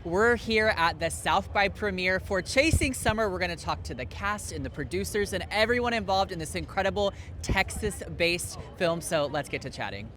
We're here at the South by premiere for Chasing Summer. We're going to talk to the cast and the producers and everyone involved in this incredible Texas-based film. So let's get to chatting.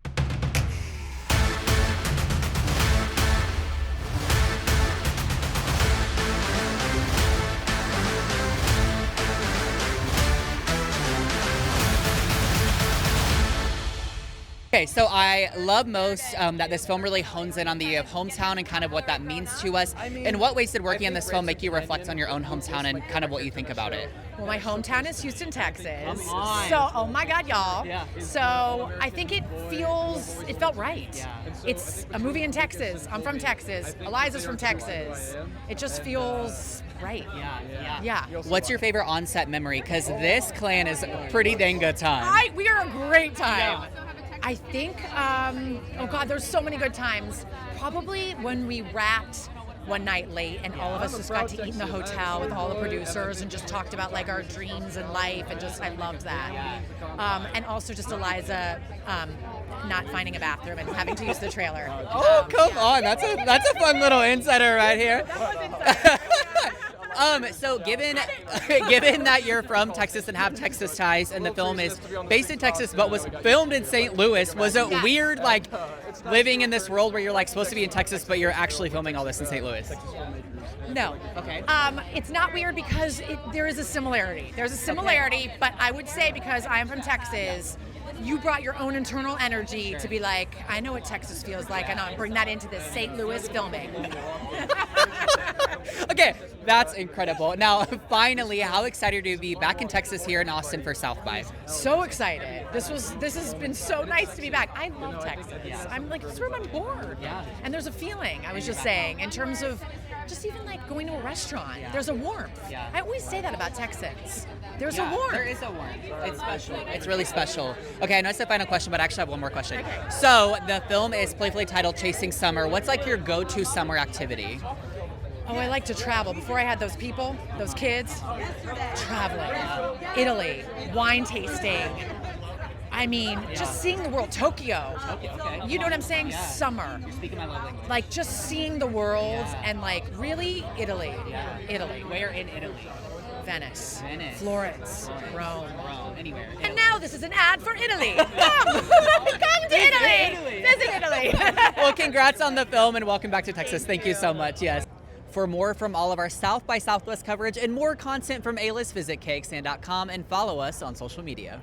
Okay, so I love most that this film really hones in on the hometown and kind of what that means to us. In what ways did working on this film make you reflect on your own hometown and kind of what you think about it? Well, my hometown is Houston, Texas. So, oh my God, y'all. Yeah. So I think it felt right. Yeah. It's a movie in Texas. I'm from Texas. Eliza's from Texas. It just feels right. Yeah. What's your favorite on-set memory? Because this clan is a pretty dang good time. We are a great time. I think, oh God, there's so many good times. Probably when we wrapped one night late and all of us just got to eat in the hotel with all the producers and just talked about like our dreams and life, and just, I loved that. And also just Eliza not finding a bathroom and having to use the trailer. Oh, come on. That's a fun little insider right here. So given that you're from Texas and have Texas ties, and the film is based in Texas but was filmed in St. Louis, was it weird like living in this world where you're like supposed to be in Texas but you're actually filming all this in St. Louis? No. Okay. It's not weird because there is a similarity. There's a similarity, but I would say because I'm from Texas, you brought your own internal energy to be like, I know what Texas feels like, and I'll bring that into this St. Louis filming. Okay, that's incredible. Now, finally, how excited are you to be back in Texas here in Austin for South by? So excited. This has been so nice to be back. I love Texas. Yeah. I'm like, this is where I'm born. Yeah. And there's a feeling, I was just saying, in terms of just even like going to a restaurant, there's a warmth. Yeah. I always say that about Texans. There's a warmth. There is a warmth. It's special. It's really special. Okay, I know it's the final question, but I actually have one more question. Okay. So the film is playfully titled Chasing Summer. What's like your go-to summer activity? Oh, I like to travel. Before I had those people, those kids, traveling. Italy, wine tasting. I mean, just seeing the world. Tokyo. Okay. You know what I'm saying? Yeah. Summer. You're speaking my love language. Like just seeing the world and like really Italy. Yeah. Italy. Where in Italy? Venice. Venice. Florence. Rome. Anywhere. And now this is an ad for Italy. Come to Italy. Visit Italy. Well, congrats on the film and welcome back to Texas. Thank you so much. Yes. For more from all of our South by Southwest coverage and more content from A-List, visit KXAN.com and follow us on social media.